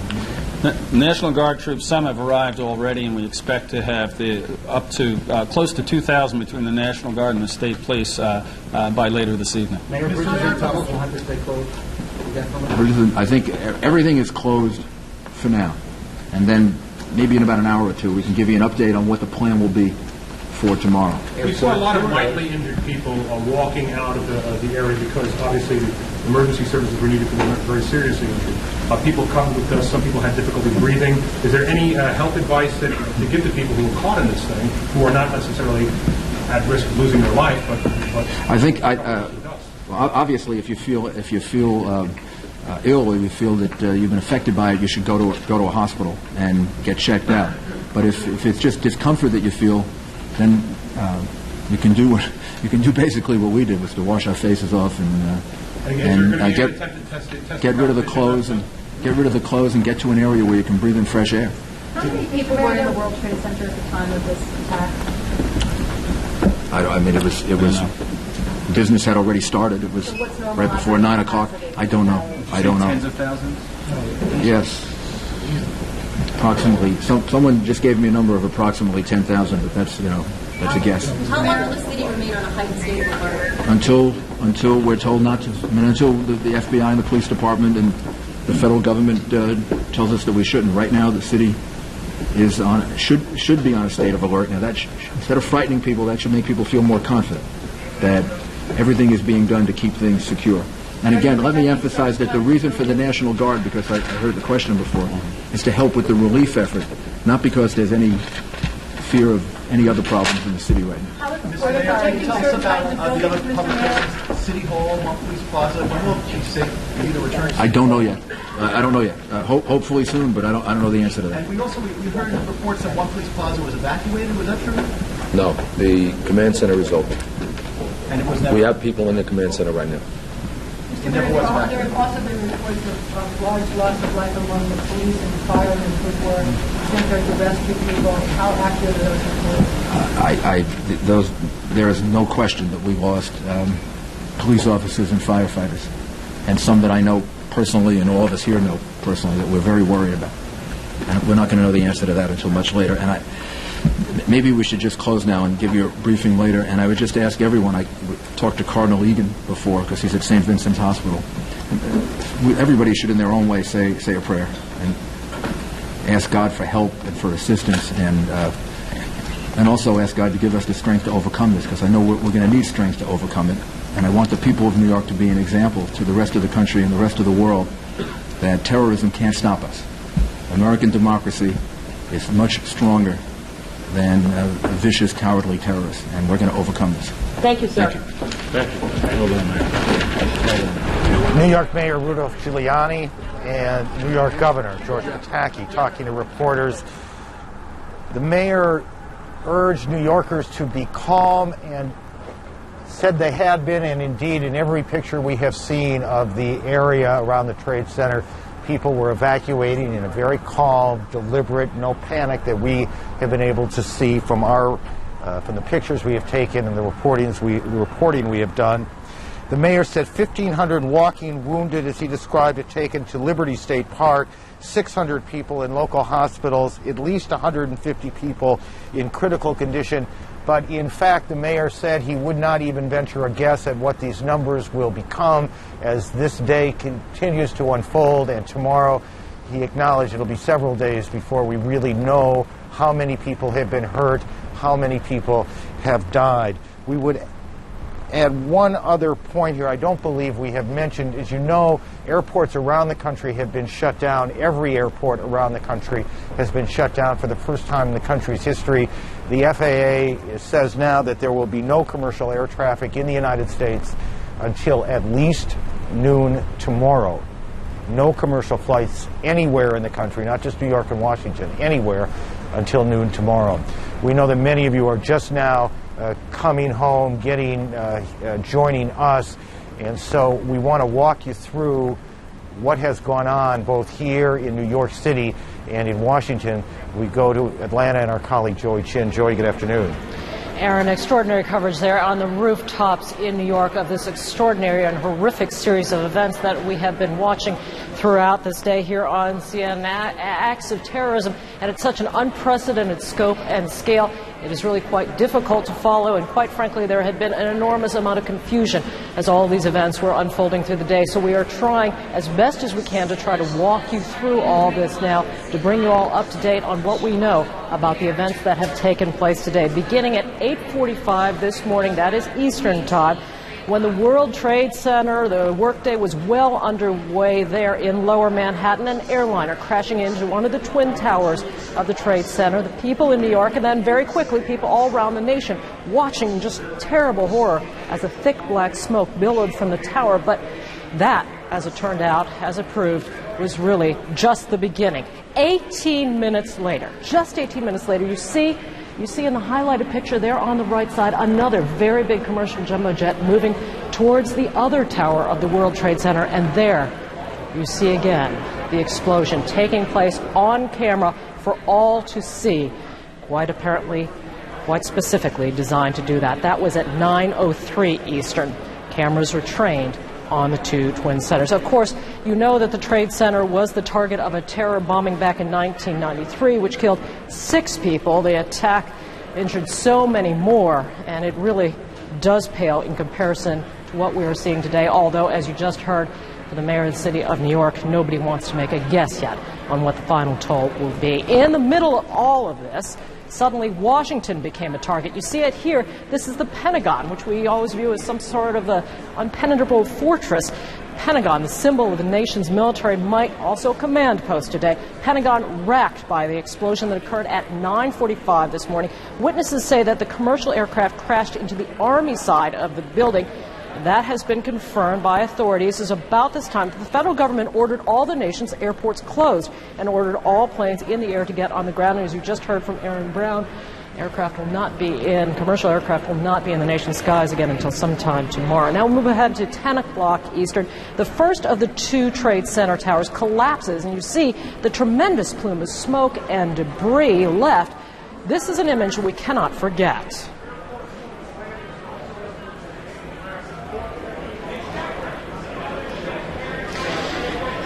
[SPEAKER 10] National Guard troops, some have arrived already, and we expect to have up to close to 2,000 between the National Guard and the state police by later this evening.
[SPEAKER 16] Mayor, bridges and tunnels will have to stay closed.
[SPEAKER 9] I think everything is closed for now, and then maybe in about an hour or two we can give you an update on what the plan will be for tomorrow.
[SPEAKER 11] We saw a lot of lightly injured people walking out of the area because obviously emergency services were needed for the very seriously injured. People come with us. Some people had difficulty breathing. Is there any health advice to give to people who are caught in this thing, who are not necessarily at risk of losing their life? But
[SPEAKER 9] I think obviously, if you feel ill or you feel that you've been affected by it, you should go to a hospital and get checked out. But if it's just discomfort that you feel, then you can do basically what we did, was to wash our faces off and get rid of the clothes and get to an area where you can breathe in fresh air.
[SPEAKER 15] How many people were in the World Trade Center at the time of this attack?
[SPEAKER 9] I mean, it was. Business had already started. It was right before 9 o'clock. I don't know.
[SPEAKER 14] Tens of thousands?
[SPEAKER 9] Yes. Approximately. Someone just gave me a number of approximately 10,000, but that's a guess.
[SPEAKER 15] How long will the city remain on a heightened state of alert?
[SPEAKER 9] Until we're told not to. I mean, until the FBI and the police department and the federal government tells us that we shouldn't. Right now, the city is should be on a state of alert. Now, instead of frightening people, that should make people feel more confident that everything is being done to keep things secure. And again, let me emphasize that the reason for the National Guard, because I heard the question before, is to help with the relief effort, not because there's any fear of any other problems in the city right now.
[SPEAKER 16] Mr. Mayor, can you tell us about the other public areas, City Hall, One Police Plaza? When will Chief say for you to return?
[SPEAKER 9] I don't know yet. I don't know yet. Hopefully soon, but I don't know the answer to that.
[SPEAKER 16] And we heard reports that One Police Plaza was evacuated. Was that true?
[SPEAKER 17] No, the command center is open.
[SPEAKER 16] And it was never.
[SPEAKER 17] We have people in the command center right now.
[SPEAKER 16] It never was
[SPEAKER 13] There
[SPEAKER 16] evacuated.
[SPEAKER 13] have also been reports of large loss of life among the police and firemen who were sent there to rescue people. How accurate are those reports?
[SPEAKER 9] There is no question that we lost police officers and firefighters, and some that I know personally, and all of us here know personally, that we're very worried about. And we're not going to know the answer to that until much later. And maybe we should just close now and give you a briefing later. And I would just ask everyone, I talked to Cardinal Egan before, because he's at St. Vincent's Hospital. Everybody should, in their own way, say a prayer and ask God for help and for assistance, and also ask God to give us the strength to overcome this, because I know we're going to need strength to overcome it. And I want the people of New York to be an example to the rest of the country and the rest of the world that terrorism can't stop us. American democracy is much stronger than a vicious, cowardly terrorist, and we're going to overcome this.
[SPEAKER 13] Thank you, sir.
[SPEAKER 9] Thank you.
[SPEAKER 1] New York Mayor Rudolph Giuliani and New York Governor George Pataki talking to reporters. The mayor urged New Yorkers to be calm and said they had been, and indeed in every picture we have seen of the area around the Trade Center, people were evacuating in a very calm, deliberate, no panic that we have been able to see from the pictures we have taken and the reporting we have done. The mayor said 1,500 walking wounded, as he described it, taken to Liberty State Park, 600 people in local hospitals, at least 150 people in critical condition. But in fact, the mayor said he would not even venture a guess at what these numbers will become as this day continues to unfold. And tomorrow, he acknowledged it'll be several days before we really know how many people have been hurt, how many people have died. We would add one other point here I don't believe we have mentioned. As you know, airports around the country have been shut down. Every airport around the country has been shut down for the first time in the country's history. The FAA says now that there will be no commercial air traffic in the United States until at least noon tomorrow. No commercial flights anywhere in the country, not just New York and Washington, anywhere until noon tomorrow. We know that many of you are just now coming home, joining us, and so we want to walk you through what has gone on both here in New York City and in Washington. We go to Atlanta and our colleague Joey Chin. Joey, good afternoon.
[SPEAKER 18] Aaron, extraordinary coverage there on the rooftops in New York of this extraordinary and horrific series of events that we have been watching throughout this day here on CNN. Acts of terrorism, and it's such an unprecedented scope and scale. It is really quite difficult to follow, and quite frankly, there had been an enormous amount of confusion as all these events were unfolding through the day. So we are trying as best as we can to try to walk you through all this now, to bring you all up to date on what we know about the events that have taken place today. Beginning at 8:45 this morning, that is Eastern time, when the World Trade Center, the workday was well underway there in Lower Manhattan, an airliner crashing into one of the twin towers of the Trade Center. The people in New York, and then very quickly people all around the nation, watching just terrible horror as the thick black smoke billowed from the tower. But that, as it turned out, as it proved, was really just the beginning. 18 minutes later, just 18 minutes later, you see in the highlighted picture there on the right side another very big commercial jumbo jet moving towards the other tower of the World Trade Center, and there you see again the explosion taking place on camera for all to see, quite apparently, quite specifically designed to do that. That was at 9:03 Eastern. Cameras were trained on the two twin centers. Of course, you know that the Trade Center was the target of a terror bombing back in 1993, which killed 6 people. The attack injured so many more, and it really does pale in comparison to what we are seeing today, although, as you just heard, for the mayor of the city of New York, nobody wants to make a guess yet on what the final toll will be. In the middle of all of this, suddenly Washington became a target. You see it here. This is the Pentagon, which we always view as some sort of an impenetrable fortress. Pentagon, the symbol of the nation's military might, also a command post today. Pentagon racked by the explosion that occurred at 9:45 this morning. Witnesses say that the commercial aircraft crashed into the Army side of the building. That has been confirmed by authorities. As about this time, the federal government ordered all the nation's airports closed and ordered all planes in the air to get on the ground. And as you just heard from Aaron Brown, commercial aircraft will not be in the nation's skies again until sometime tomorrow. Now we'll move ahead to 10 o'clock Eastern. The first of the two Trade Center towers collapses, and you see the tremendous plume of smoke and debris left. This is an image we cannot forget.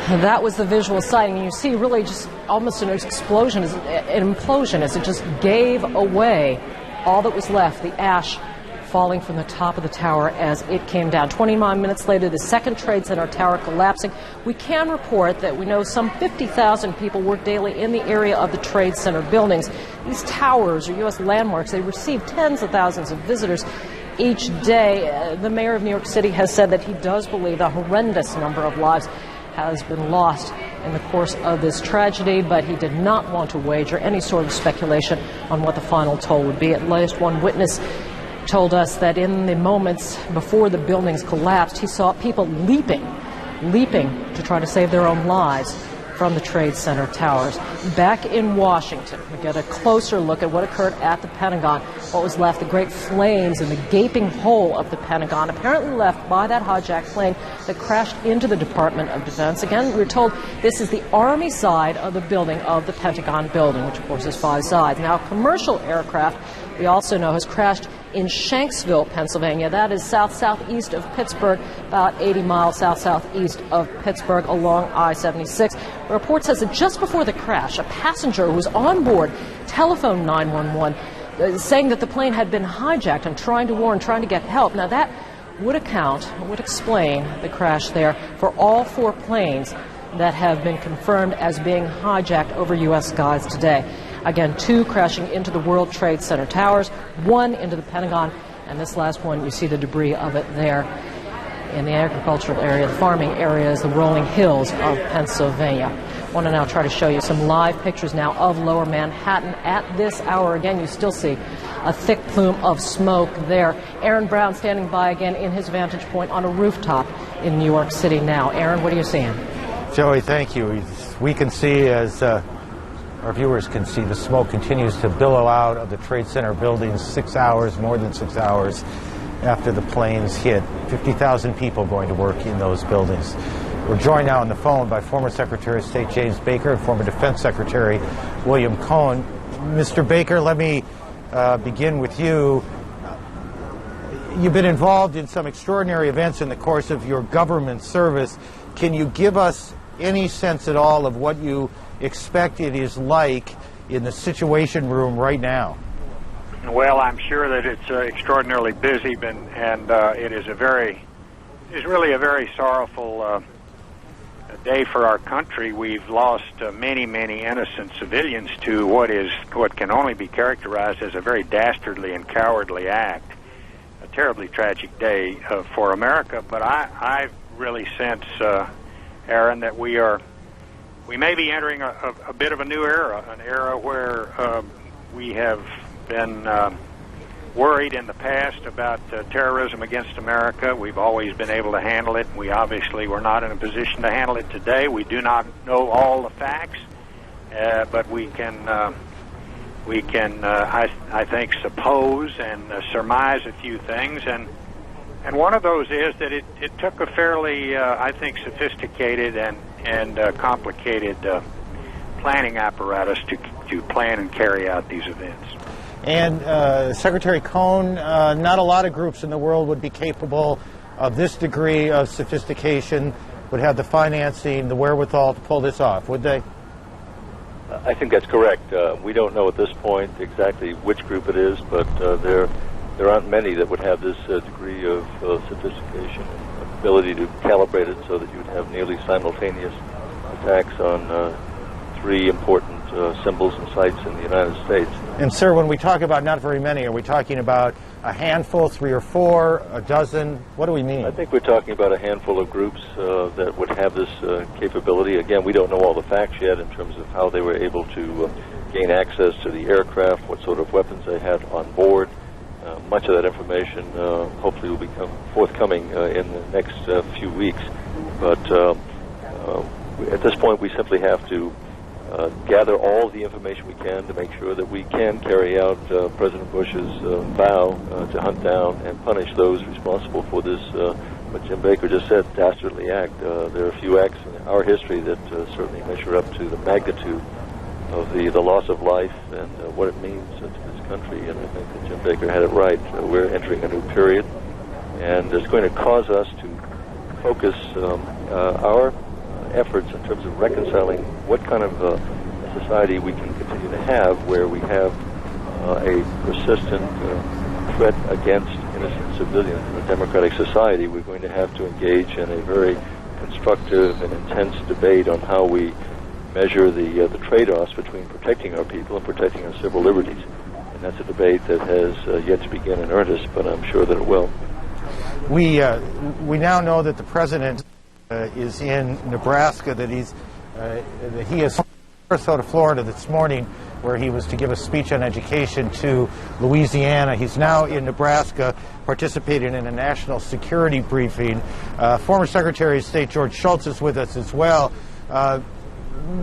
[SPEAKER 18] That was the visual sighting. You see really just almost an explosion, an implosion, as it just gave away all that was left, the ash falling from the top of the tower as it came down. 29 minutes later, the second Trade Center tower collapsing. We can report that we know some 50,000 people work daily in the area of the Trade Center buildings. These towers are U.S. landmarks. They receive tens of thousands of visitors each day. The mayor of New York City has said that he does believe a horrendous number of lives has been lost in the course of this tragedy, but he did not want to wager any sort of speculation on what the final toll would be. At least one witness told us that in the moments before the buildings collapsed, he saw people leaping to try to save their own lives from the Trade Center towers. Back in Washington, we get a closer look at what occurred at the Pentagon. What was left, the great flames in the gaping hole of the Pentagon, apparently left by that hijacked plane that crashed into the Department of Defense. Again, we're told this is the Army side of the building of the Pentagon building, which of course has 5 sides. Now, commercial aircraft, we also know, has crashed in Shanksville, Pennsylvania. That is south-southeast of Pittsburgh, about 80 miles south-southeast of Pittsburgh along I-76. A report says that just before the crash, a passenger who was on board telephoned 911 saying that the plane had been hijacked and trying to get help. Now, that would explain the crash there for all 4 planes that have been confirmed as being hijacked over U.S. skies today. Again, 2 crashing into the World Trade Center towers, 1 into the Pentagon, and this last one, you see the debris of it there in the agricultural area, the farming areas, the rolling hills of Pennsylvania. I want to now try to show you some live pictures now of Lower Manhattan at this hour. Again, you still see a thick plume of smoke there. Aaron Brown standing by again in his vantage point on a rooftop in New York City now. Aaron, what are you seeing?
[SPEAKER 1] Joey, thank you. We can see, as our viewers can see, the smoke continues to billow out of the Trade Center buildings 6 hours, more than 6 hours after the planes hit. 50,000 people going to work in those buildings. We're joined now on the phone by former Secretary of State James Baker and former Defense Secretary William Cohen. Mr. Baker, let me begin with you. You've been involved in some extraordinary events in the course of your government service. Can you give us any sense at all of what you expect it is like in the Situation Room right now?
[SPEAKER 19] Well, I'm sure that it's extraordinarily busy, and it is really a very sorrowful day for our country. We've lost many innocent civilians to what can only be characterized as a very dastardly and cowardly act. A terribly tragic day for America, but I really sense, Aaron, that we may be entering a bit of a new era, an era where we have been worried in the past about terrorism against America. We've always been able to handle it. We obviously were not in a position to handle it today. We do not know all the facts, but we can, I think, suppose and surmise a few things. And one of those is that it took a fairly, I think, sophisticated and complicated planning apparatus to plan and carry out these events.
[SPEAKER 1] And Secretary Cohen, not a lot of groups in the world would be capable of this degree of sophistication, would have the financing, the wherewithal to pull this off, would they?
[SPEAKER 20] I think that's correct. We don't know at this point exactly which group it is, but there aren't many that would have this degree of sophistication and ability to calibrate it so that you would have nearly simultaneous attacks on 3 important symbols and sites in the United States.
[SPEAKER 1] And sir, when we talk about not very many, are we talking about a handful, 3 or 4, a dozen? What do we mean?
[SPEAKER 20] I think we're talking about a handful of groups that would have this capability. Again, we don't know all the facts yet in terms of how they were able to gain access to the aircraft, what sort of weapons they had on board. Much of that information hopefully will become forthcoming in the next few weeks. But at this point, we simply have to gather all the information we can to make sure that we can carry out President Bush's vow to hunt down and punish those responsible for this, what Jim Baker just said, dastardly act. There are a few acts in our history that certainly measure up to the magnitude of the loss of life and what it means to this country, and I think that Jim Baker had it right. We're entering a new period, and it's going to cause us to focus our efforts in terms of reconciling what kind of society we can continue to have where we have a persistent threat against innocent civilians in a democratic society. We're going to have to engage in a very constructive and intense debate on how we measure the trade-offs between protecting our people and protecting our civil liberties. And that's a debate that has yet to begin in earnest, but I'm sure that it will.
[SPEAKER 1] We now know that the president is in Nebraska, that he is in Sarasota, Florida this morning, where he was to give a speech on education to Louisiana. He's now in Nebraska participating in a national security briefing. Former Secretary of State George Shultz is with us as well.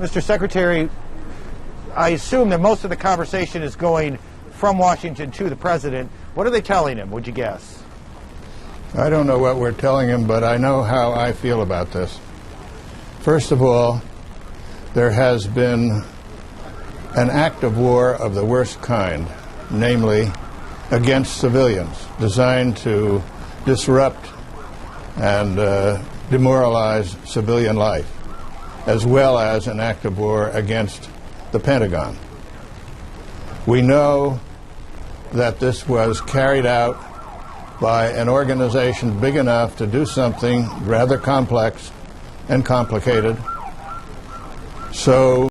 [SPEAKER 1] Mr. Secretary, I assume that most of the conversation is going from Washington to the president. What are they telling him, would you guess?
[SPEAKER 21] I don't know what we're telling him, but I know how I feel about this. First of all, there has been an act of war of the worst kind, namely against civilians, designed to disrupt and demoralize civilian life, as well as an act of war against the Pentagon. We know that this was carried out by an organization big enough to do something rather complex and complicated. So